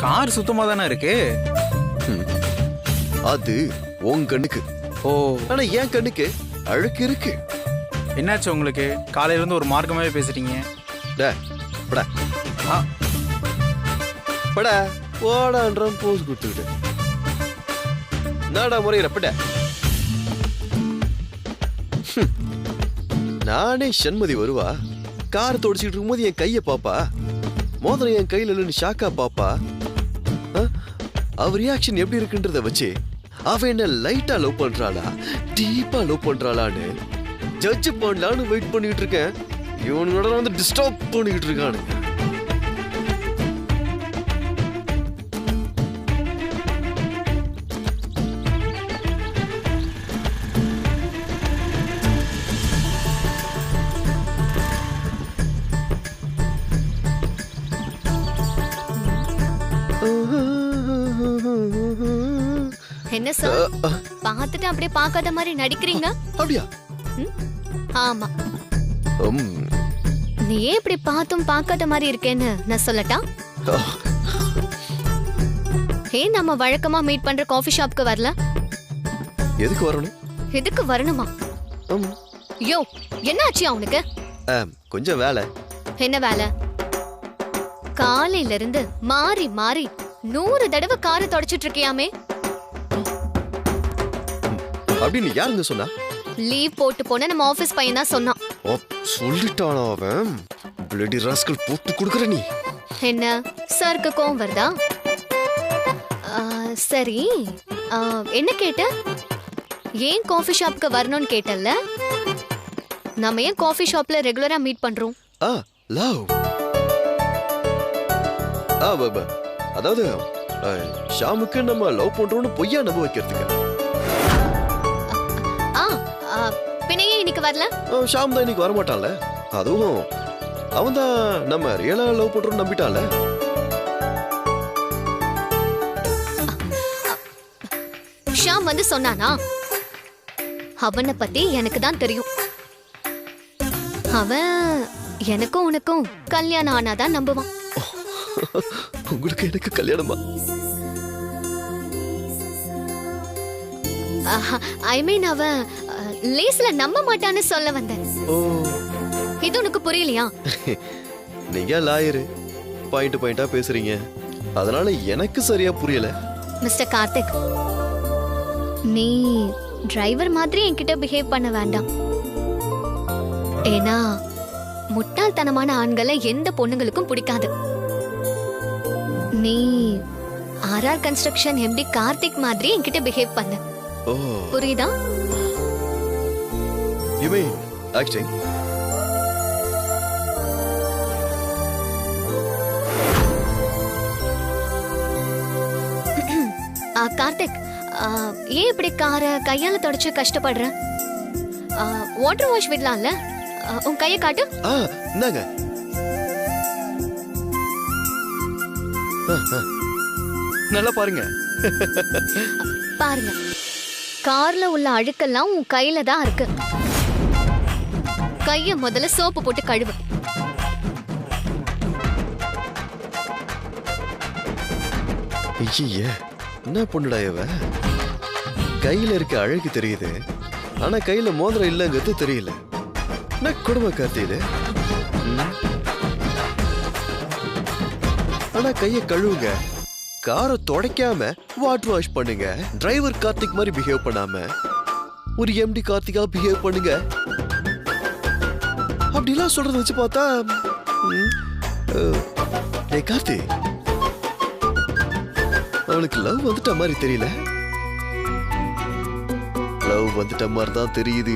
Car சுத்தமா தானே இருக்கு. அது உன் கண்ணுக்கு. ஓ, ஆனா என் கண்ணுக்கு அழுக்கு இருக்கு. என்னாச்சு உங்களுக்கு? காலையில இருந்து ஒரு மார்க்கமாவே பேசுறீங்க. படா படா போடான்றான் போஸ் கொடுத்துக்கிட்டு நாடா முறையிறப்பட. நானே சண்மதி வருவா, கார் தொடச்சிட்டு இருக்கும்போது என் கைய பாப்பா, மோதிரம் என் கையில இல்லைன்னு ஷாக்கா பாப்பா. அவ ரியாக்ஷன் எப்படி இருக்குன்றத வச்சு அவ என்ன லைட்டா லவ் பண்றாளா டீப்பா லவ் பண்றாளான்னு ஜட்ஜ் பண்ணலான்னு வெயிட் பண்ணிட்டு இருக்கேன். இவனோட வந்து டிஸ்டர்ப் பண்ணிக்கிட்டு இருக்கானு. என்ன சார் பார்த்துட்டு அப்படியே பார்க்காத மாதிரி நடிக்கிறீங்க? அப்படியா? ஆமா. நீ ஏன் இப்படி பார்த்தும் பார்க்காத மாதிரி இருக்கேன்னு நான் சொல்லட்டா? ஏன் நம்ம வழக்கமா மீட் பண்ற காஃபி ஷாப்க்கு வரல? எதுக்கு வரணும்? எதுக்கு வரணுமா? யோ, என்ன ஆச்சு அவனுக்கு? கொஞ்சம் வேலை. என்ன வேலை? காலையில இருந்து மாறி மாறி 100 தடவை காரை தொடச்சிட்டு இருக்கியாமே. அப்படின்னு யாருங்க சொன்னா? லீவ் போட்டு போன நம்ம ஆபீஸ் பையன் தான் சொன்னான். சொல்லிட்டானா அவன்? பிளடி ராஸ்கல் போட்டு குடுக்குற நீ. என்ன சாருக்கு கோவம் வருதா? சரி, என்ன கேட்ட? ஏன் காஃபி ஷாப்க்கு வரணும்னு கேட்டல்ல? நாம ஏன் காஃபி ஷாப்ல ரெகுலரா மீட் பண்றோம்? லவ். அதாவது ஷாமுக்கு நம்ம லவ் பண்றோம்னு பொய்யா நம்ப வைக்கிறதுக்கு. பின்னையே இன்னைக்கு வரல? ஷாம் தான் இன்னைக்கு வரமாட்டான்ல. அதுவும் அவன் தான் நம்ம ரியலா லவ் பண்றோம்னு நம்பிட்டான்ல. ஷாம் வந்து சொன்னானா? அவனை பத்தி எனக்கு தான் தெரியும். அவன் எனக்கும் உனக்கும் கல்யாணம் ஆனாதான் நம்புவான். உங்களுக்கு எனக்கு கல்யாணமா? ஐ மீன் அவன் லேஸ்ல நம்ப மாட்டான்னு சொல்ல வந்தேன். இது உனக்கு புரியலையா? நீங்க லாயரு, பாயிண்டா பேசுறீங்க, அதனால எனக்கு சரியா புரியல. மிஸ்டர் கார்த்திக், நீ டிரைவர் மாதிரி என்கிட்ட பிஹேவ் பண்ண வேண்டாம். ஏன்னா முட்டாள்தனமான ஆண்களை எந்த பொண்ணுங்களுக்கும் பிடிக்காது. நீ ஆர்ஆர் கன்ஸ்ட்ரக்ஷன் எம்டி கார்த்திக் மாதிரி என்கிட்ட பிஹேவ் பண்ண. புரியுதா? You mean acting? கார்த்திக், ஏன் இப்படி காரை கையால தொடச்சு கஷ்டப்படுற? வாட்டர் வாஷ் விடலாம்ல? உன் கையை காட்டு. இந்தாங்க. நல்லா பாருங்க. பாருங்க, கார்ல உள்ள அழுக்கெல்லாம் உன் கையில தான் இருக்கு. கைய முதல்ல சோப்பு போட்டு கழுவு. என்ன பொண்ணுடா இவ? கையில இருக்க அழகு தெரியுது, ஆனா கையில மோதிரம் இல்லங்கிறது தெரியல. என்ன குடும்ப கார்த்தி இது? ஆனா கைய கழுவுங்க, காரை துடைக்காம வாட்டர் வாஷ் பண்ணுங்க, டிரைவர் கார்த்திக் மாதிரி பிஹேவ் பண்ணாம ஒரு எம்டி கார்த்திகா பிஹேவ் பண்ணுங்க. அப்படிலாம் சொல்றத வச்சு பார்த்தா கார்த்தி அவளுக்கு லவ் வந்துட்ட மாதிரி தெரியல. லவ் வந்துட்ட மாதிரி தான் தெரியுது.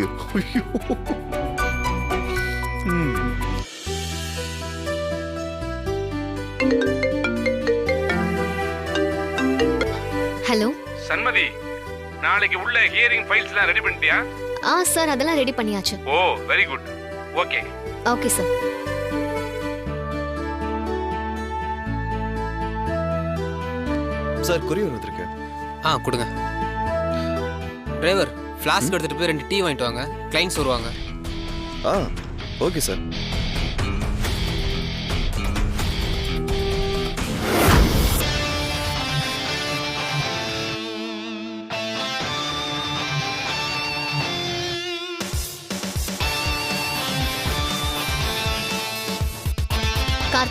ஹலோ சண்மதி, நாளைக்கு உள்ள ஹியரிங் ஃபைல்ஸ்லாம் ரெடி பண்ணிட்டியா? சார், அதெல்லாம் ரெடி பண்ணியாச்சு. Oh, very good. Okay. Okay sir. Sir, courier வந்திருக்கு. கொடுங்க. டிரைவர், ஃப்ளாஸ்க் எடுத்துட்டு போய் 2 டீ வாங்கிட்டு வாங்க, கிளைண்ட்ஸ் வருவாங்க. Okay sir.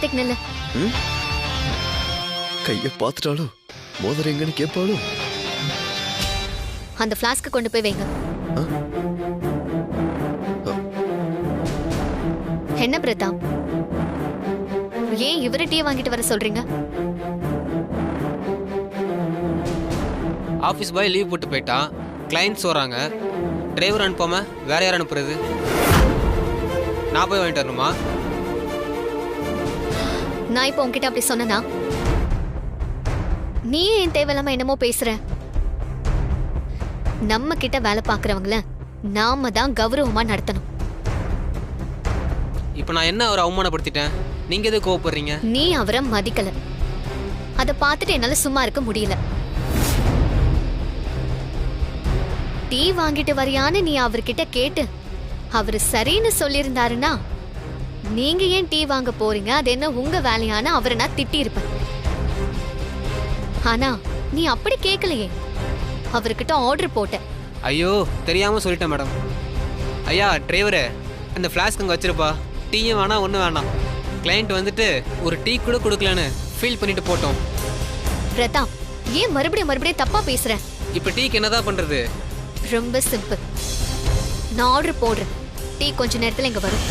கார்த்திக் நில்லு. கைய பாத்துட்டாலும் மோதிரம் எங்கன்னு கேட்பாலும். அந்த பிளாஸ்க்கு கொண்டு போய் வைங்க. என்ன பிரதாப், ஏன் இவரை டீ வாங்கிட்டு வர சொல்றீங்க? ஆஃபீஸ் பாய் லீவ் போட்டு போயிட்டான், கிளைண்ட்ஸ் வராங்க, டிரைவர் அனுப்பாம வேற யார் அனுப்புறது? நான் போய் வாங்கிட்டு வரணுமா? நான் இப்போ உன்கிட்ட அப்படி சொன்னா நீ ஏன் தேவையில்லாம என்னமோ பேசுற? நம்ம கிட்ட வேலை பாக்குறவங்கள நாம தான் கௌரவமா நடத்தணும். இப்போ நான் என்ன அவரை அவமானப்படுத்திட்டேன்? நீங்க எதுக்கு கோவப்படுறீங்க? நீ அவரை மதிக்கல, அத பார்த்துட்டு என்னால சும்மா இருக்க முடியல. டீ வாங்கிட்டு வரியான்னு நீ அவர்கிட்ட கேட்டு அவரு சரின்னு சொல்லியிருந்தாருன்னா நீங்க ஏன் டீ வாங்க போறீங்க, அது என்ன உங்க வேலையான அவரை நான் திட்டி இருப்பேன். ஆனா நீ அப்படி கேட்கலையே, அவர்கிட்ட ஆர்டர் போட்ட. ஐயோ தெரியாம சொல்லிட்டேன் மேடம். ஐயா டிரைவரு, அந்த ஃப்ளாஸ்க் அங்கே வச்சிருப்பா, டீயும் வேணாம் ஒன்றும் வேணாம். கிளைண்ட் வந்துட்டு ஒரு டீ கூட கொடுக்கலன்னு ஃபீல் பண்ணிட்டு போட்டோம். பிரதாப், ஏன் மறுபடியும் தப்பா பேசுற? இப்போ டீக்கு என்னதான் பண்றது? ரொம்ப சிம்பிள், நான் ஆர்டர் போடுறேன், டீ கொஞ்ச நேரத்துல இங்க வரும்.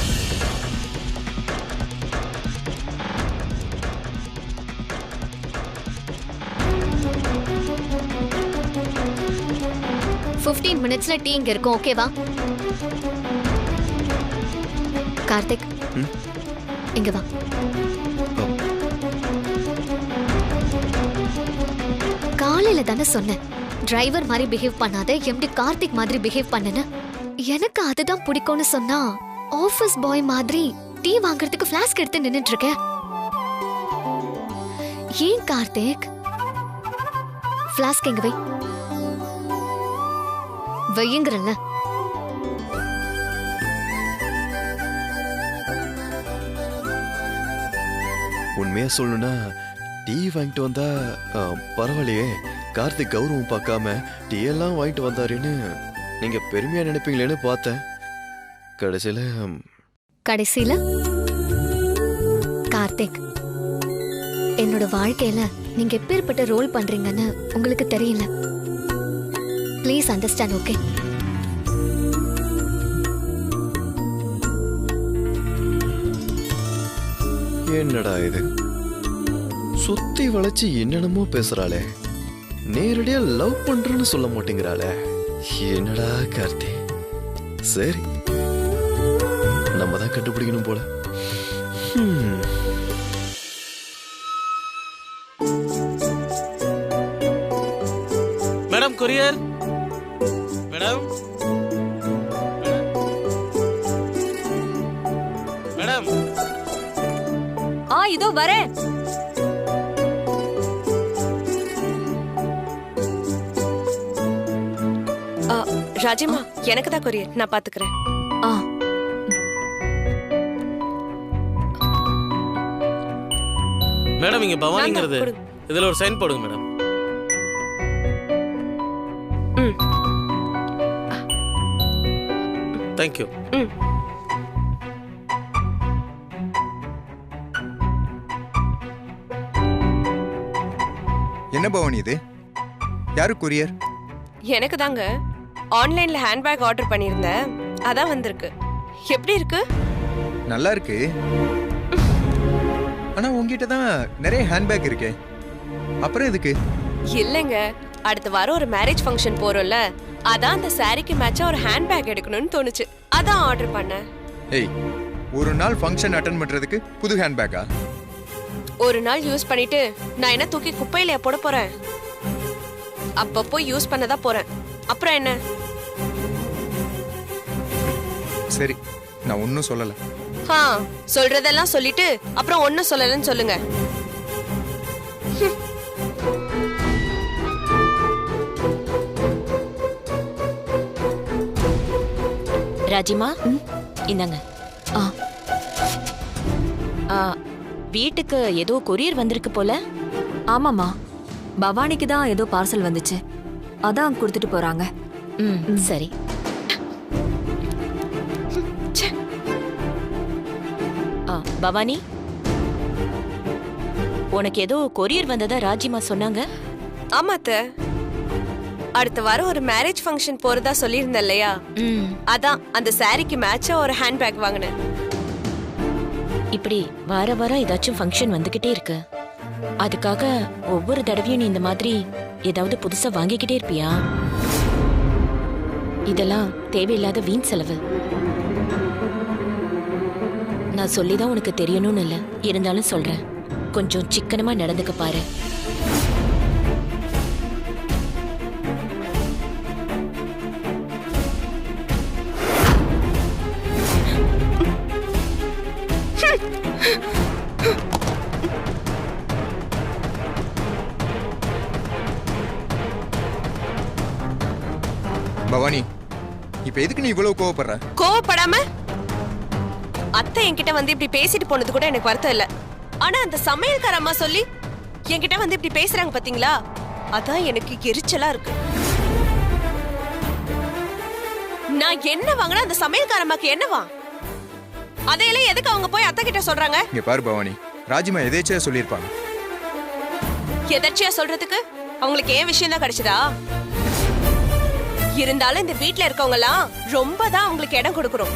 ஃபிஃப்டீன் மினிட்ஸ்ல டீ இங்க இருக்கும், ஓகேவா? கார்த்திக், இங்க வா. காலையில தானே சொன்னேன் டிரைவர் மாதிரி பிஹேவ் பண்ணாத, எம்டி கார்த்திக் மாதிரி பிஹேவ் பண்ணன. எனக்கு அதுதான் பிடிக்கும்னு சொன்னா ஆபீஸ் பாய் மாதிரி டீ வாங்குறதுக்கு ஃபிளாஸ்க் எடுத்து நின்னுட்டு இருக்க. ஏன் கார்த்திக்? ஃபிளாஸ்க் எங்க வை, வையுங்கிறல்ல. உண்மையா சொல்லணும்னா டீ வாங்கிட்டு வந்தா பரவாயில்லையே, கார்த்திக் கௌரவம் பார்க்காம டீ எல்லாம் வாங்கிட்டு வந்தாருன்னு நீங்க பெருமையா நினைப்பீங்களேன்னு பார்த்தேன். கடைசியில கார்த்திக், என்னோட வாழ்க்கையில நீங்க எப்பேற்பட்ட ரோல் பண்றீங்கன்னு உங்களுக்கு தெரியல. Please understand, okay? என்னடா இது, சுத்தி வளைச்சு என்னென்னமோ பேசுறாளே, நேரடியா லவ் பண்றேன்னு சொல்ல மாட்டேங்கிறாளே. என்னடா கார்த்தி, சரி நம்ம தான் கண்டுபிடிக்கணும் போல. Madam courier. மேடம் மேடம் இதோ வரேன். ராஜிமா, எனக்கு தான் கொரியர், நான் பாத்துக்கிறேன். மேடம் இங்க பவானிங்கிறது, இதுல ஒரு சைன் போடுங்க மேடம். தேங்க்யூ. என்ன பவானி இது? யாரு கொரியர்? எனக்கு தாங்க. ஆன்லைன்ல ஹேண்ட்பேக் ஆர்டர் பண்ணியிருந்தேன், அதான் வந்திருக்கு. எப்படி இருக்கு? நல்லா இருக்கு. ஆனா உங்ககிட்ட தான் நிறைய ஹேண்ட்பேக் இருக்கே, அப்புறம் எதுக்கு? இல்லைங்க, அடுத்த வாரம் ஒரு மேரேஜ் ஃபங்க்ஷன் போறோம்ல, அதான் அந்த சாரிக்கு மேட்சா ஒரு ஹேண்ட்பேக் எடுக்கணும்னு தோணுச்சு, அதான் ஆர்டர் பண்ணேன். ஏய், ஒரு நாள் ஃபங்க்ஷன் அட்டெண்ட் பண்றதுக்கு புது ஹேண்ட்பேக்கா? ஒரு நாள் யூஸ் பண்ணிட்டு நான் என்ன தூக்கி குப்பையில போட போறேன்? அப்பப்போ யூஸ் பண்ணதா போறேன், அப்புறம் என்ன? சரி, நான் ஒன்னும் சொல்லல. சொல்றதெல்லாம் சொல்லிட்டு அப்புறம் ஒன்னும் சொல்லலன்னு சொல்லுங்க. ராஜிமா, இந்தாங்க. வீட்டுக்கு ஏதோ கொரியர் வந்திருக்கு போல. ஆமாமா, பவானிக்கு தான் ஏதோ பார்சல் வந்துச்சு, அதான் கொடுத்துட்டு போறாங்க. சரி. பவானி, உனக்கு ஏதோ கொரியர் வந்ததா ராஜிமா சொன்னாங்க. ஆமா அத்தை, அடுத்த வாரம் ஒரு மேரேஜ் ஃபங்க்ஷன் போறதா சொல்லியிருந்தேன் இல்லையா? அதான் அந்த சாரிக்கு மேட்சா ஒரு ஹேண்ட்பேக் வாங்கினேன். இப்படி வார வாரம் ஏதாச்சும் ஃபங்க்ஷன் வந்துகிட்டே இருக்கு. அதுக்காக ஒவ்வொரு தடவையும் நீ இந்த மாதிரி ஏதாவது புதுசா வாங்கிக்கிட்டே இருப்பியா? இதெல்லாம் தேவையில்லாத வீண் செலவு. நான் சொல்லிதான் உனக்கு தெரியணும்னு இல்ல, இருந்தாலும் சொல்றேன், கொஞ்சம் சிக்கனமா நடந்துக்க பாரு. பவானி, இப்ப எதுக்கு நீ இவ்வளவு கோவப்படுற? கோவப்படாம அத்தை என்கிட்ட வந்து இப்படி பேசிட்டு போனது கூட எனக்கு வருத்தம் இல்ல. ஆனா அந்த சமையல்கார அம்மா சொல்லி என்கிட்ட வந்து இப்படி பேசுறாங்க பாத்தீங்களா, அதான் எனக்கு எரிச்சலா இருக்கு. நான் என்ன வாங்கினா அந்த சமையல்கார அம்மாக்கு என்னவா? அதையெல்லாம் எதுக்கு அவங்க போய் அத்தை கிட்ட சொல்றாங்க? இங்க பாரு பவானி, ராஜிமா எதேச்சியா சொல்லியிருப்பாங்க. எதர்ச்சியா சொல்றதுக்கு அவங்களுக்கு ஏன் விஷயம் தான் கிடைச்சதா? இருந்தாலும் இந்த வீட்ல இருக்கவங்க எல்லாம் ரொம்ப தான் அவங்களுக்கு இடம் கொடுக்கறோம்.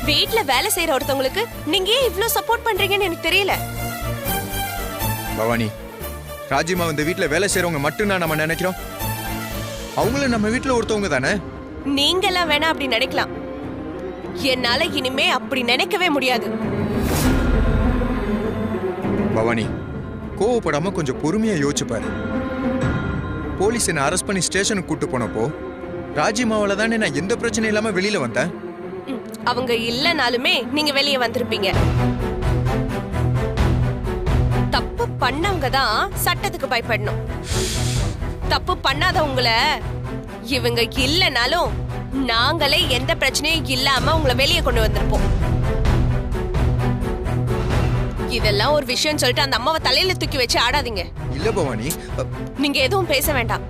வீட்ல வேலை செய்யற ஒருத்தவங்களுக்கு நீங்க ஏன் இவ்ளோ சப்போர்ட் பண்றீங்கன்னு எனக்கு தெரியல. பவானி, ராஜிமா இந்த வீட்ல வேலை செய்யறவங்க மட்டும் தான் நம்ம நினைக்கிறோம். அவங்களும் நம்ம வீட்ல ஒருத்தவங்க தானே. நீங்க எல்லாம் வேணா அப்படி நினைக்கலாம், என்னால இனிமே அப்படி நினைக்கவே முடியாது. பவானி, கோவப்படாம கொஞ்சம் பொறுமையா யோசிச்சு பாரு. போலீஸ் என்ன அரெஸ்ட் பண்ணி ஸ்டேஷனுக்கு கூட்டு போனப்போ ராஜிமாவால தானே நான் எந்த பிரச்சனையும் இல்லாம வெளியில வந்தேன். அவங்க இல்லனாலுமே நீங்க வெளியே வந்திருப்பீங்க. தப்பு பண்ணவங்க தான் சட்டத்துக்கு பயப்படணும். தப்பு பண்ணாதவங்கள இவங்க இல்லனாலும் நாங்களே எந்த பிரச்சனையும் இல்லாம உங்களை வெளியே கொண்டு வந்திருப்போம். இதெல்லாம் ஒரு விஷயம் சொல்லிட்டு அந்த அம்மாவை தலையில தூக்கி வச்சு ஆடாதீங்க. இல்ல பவானி, நீங்க எதுவும் பேச வேண்டாம்.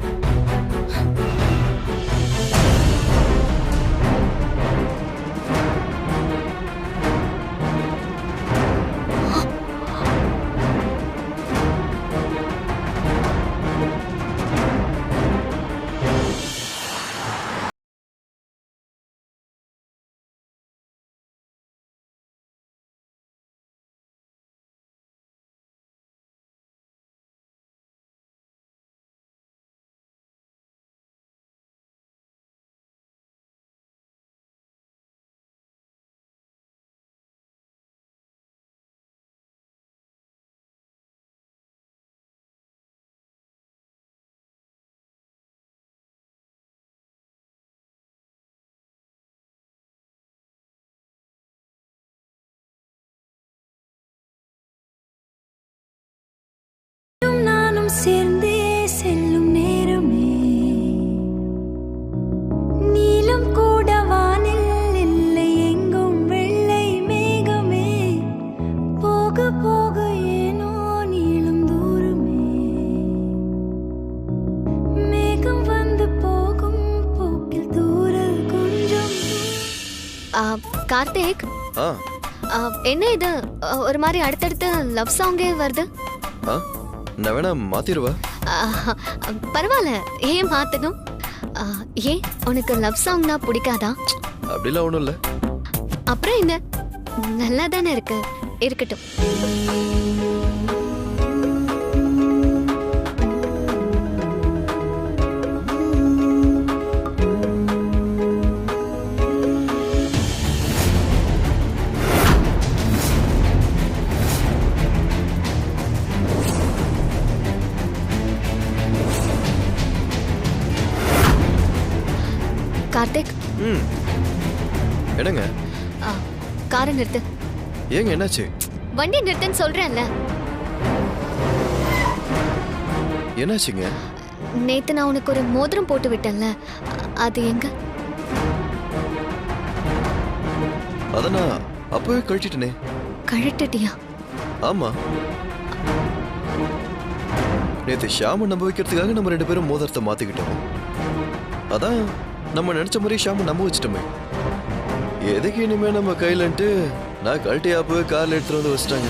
சேர்ந்தே செல்லும் நேரமே, நீலம் கூட வானில் இல்லை, எங்கும் வெள்ளை மேகமே, போக போக ஏனோ நீளும் தூரமே, மேகம் வந்து போகும் போக்கில் தூரல் கொஞ்சம். கார்த்திக், என்ன இது ஒரு மாதிரி அடுத்தடுத்து லவ் சாங்கே வருது? நான் வேணா மாத்திடுவா? பரவாயில்ல, ஏன் மாத்தணும்? ஏன் உனக்கு லவ் சாங்னா பிடிக்காதா? அப்படிலாம் ஒண்ணும் இல்ல. அப்புறம் என்ன, நல்லா தானே இருக்கு, இருக்கட்டும். கார்த்திக், என்னங்க? காரை நிறுத்து. ஏங்க என்னாச்சு? வண்டி நிறுத்துன்னு சொல்றேன்ல. என்னாச்சுங்க? நேத்து நான் உனக்கு ஒரு மோதிரம் போட்டு விட்டேன்ல, அது எங்க? அத நான் அப்பவே கழட்டிட்டேனே. கழட்டிட்டியா? ஆமா, நேத்து ஷாம நம்ப வைக்கிறதுக்காக நம்ம 2 பேரும் மோதிரத்தை மாத்திக்கிட்டோம். அதான் நம்ம நினைச்ச மாதிரி ஷாம நம்ப வச்சிட்டோமே. எதுக்கு இனிமே நம்ம கையிலன்ட்டு நான் கழட்டி அப்பவே கார்ல எடுத்துட்டு வந்து வச்சிட்டாங்க.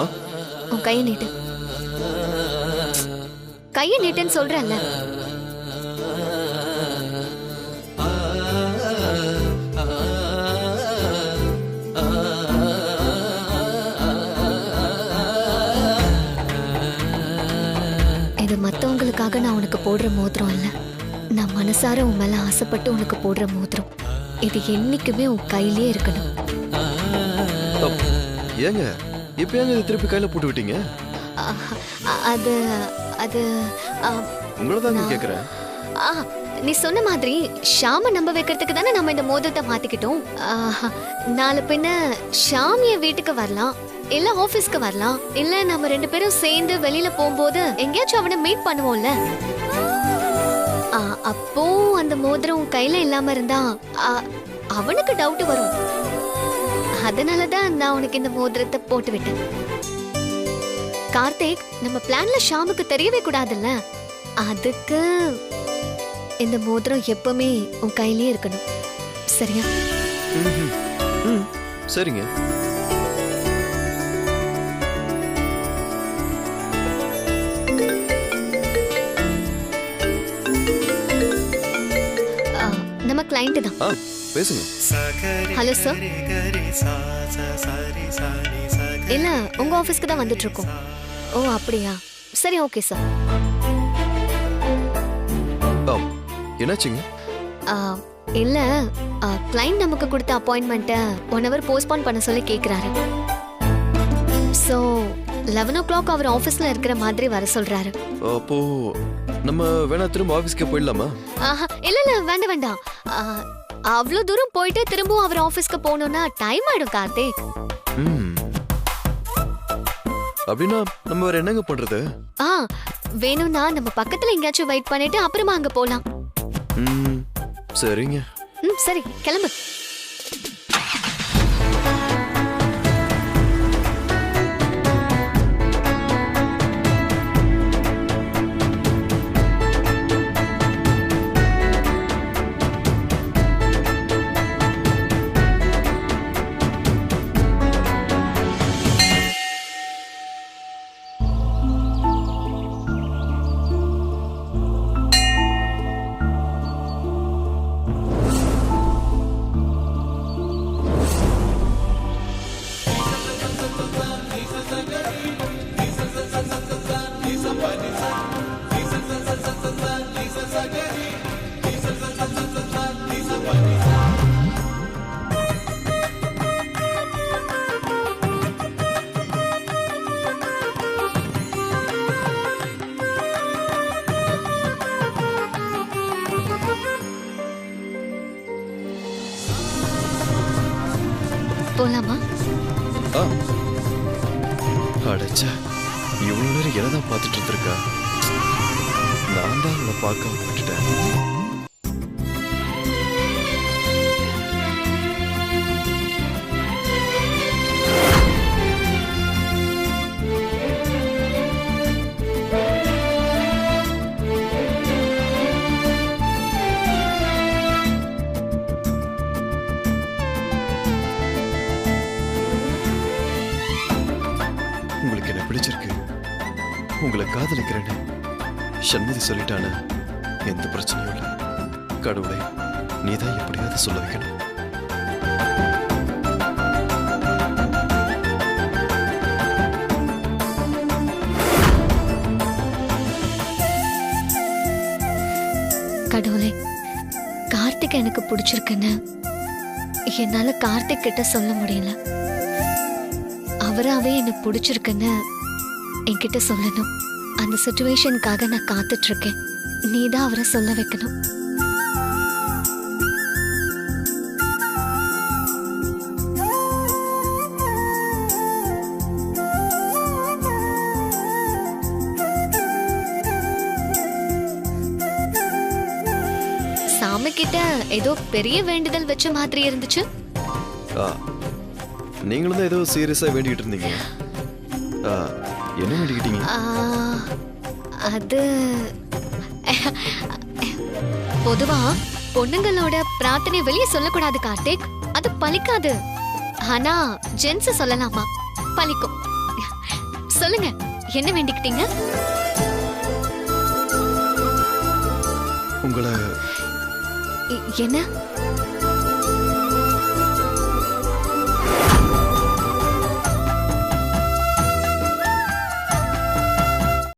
ஆ உன் கையை நீட்டு. கையை நீட்டுன்னு சொல்றேன்ல. இது மத்தவங்களுக்காக நான் உனக்கு போடுற மோதிரம் இல்ல. நான் மனசார உன் மேல ஆசைப்பட்டு உனக்கு போடுற மோதிரம். இது என்னைக்குமே உன் கையிலே இருக்கணும். ஏங்க இப்ப ஏங்க இதை திருப்பி கையில போட்டு விட்டீங்க? அது அது உங்களதாங்க கேக்குறேன். நீ சொன்ன மாதிரி ஷாம நம்ப வைக்கிறதுக்கு தானே நம்ம இந்த மோதிரத்தை மாத்திக்கிட்டோம். நாளை பின்ன ஷாம் என் வீட்டுக்கு வரலாம், இல்ல ஆபீஸ்க்கு வரலாம், இல்ல நம்ம 2 பேரும் சேர்ந்து வெளியில போகும்போது எங்கேயாச்சும் அவனை மீட் பண்ணுவோம்ல. அப்போ அந்த மோதிரம் உன் கையில இல்லாம இருந்தா அவனுக்கு டவுட் வரும். அதனாலதான் நான் உனக்கு இந்த மோதிரத்தை போட்டு விட்டேன். கார்த்திக், நம்ம பிளான்ல ஷாமுக்கு தெரியவே கூடாதுல்ல. அதுக்கு இந்த மோதிரம் எப்பவுமே உன் கையிலே இருக்கணும். சரியா? சரிங்க. நம்ம கிளைண்ட் தான். பேசுங்க. Hello sir. இல்ல உங்க ஆபீஸ்க்கு தான் வந்துட்டு இருக்கோம். ஓ அப்படியா? சரி, ஓகே சார். என்னாச்சுங்க? இல்ல கிளைண்ட் நமக்கு கொடுத்த அப்பாயின்மெண்ட்டை 1 hour போஸ்ட்போன் பண்ண சொல்லி கேக்குறாரு. சோ 11 o'clock அவர் ஆபீஸ்ல இருக்கிற மாதிரி வர சொல்றாரு. அப்போ நம்ம வேணா திரும்ப ஆபீஸ்க்கு போயிடலாமா? இல்ல வேண்டாம் வேண்டாம். அவ்வளவு தூரம் போயிட்டு திரும்பவும் அவர் ஆபீஸ்க்கு போகணும்னா டைம் ஆயிடும் கார்த்திக். அப்படின்னா நம்ம வேற என்னங்க பண்றது? வேணும்னா நம்ம பக்கத்துல எங்கேயாச்சும் வெயிட் பண்ணிட்டு அப்புறமா அங்க போலாம். சரிங்க. சரி, கிளம்பு. போலாமா? அடச்சா, இவ்வளவு நேரம் என்னதான் பார்த்துட்டு இருந்திருக்கா. நான் தான் அவளை பார்க்க விட்டுட்டேன். உங்களுக்கு என்ன பிடிச்சிருக்கு, உங்களை காதலிக்கிறேன்னு சண்முதி சொல்லிட்டான எந்த பிரச்சனையும் இல்லை. கடவுளை நீதான் எப்படியாவது சொல்ல வைக்கணும். கடவுளே, கார்த்திக் எனக்கு பிடிச்சிருக்குன்னு என்னால கார்த்திக் கிட்ட சொல்ல முடியல. அவராவே எனக்கு பிடிச்சிருக்குன்னு என்கிட்ட சொல்லணும். அந்த சிச்சுவேஷனுக்காக நான் காத்துட்டு இருக்கேன். நீதான் அவரை சொல்ல வைக்கணும். சாமி கிட்ட ஏதோ பெரிய வேண்டுதல் வச்ச மாதிரி இருந்துச்சு. நீங்களும் தான் ஏதோ சீரியஸா வேண்டிட்டு இருந்தீங்க. என்ன வேண்டிக்கிட்டீங்க? அது பொதுவா பொண்ணுங்களோட பிரார்த்தனை வெளியே சொல்லக்கூடாது கார்த்திக், அது பலிக்காது. ஆனா ஜென்ஸ் சொல்லலாமா, பலிக்கும். சொல்லுங்க, என்ன வேண்டிக்கிட்டீங்க? உங்களை என்ன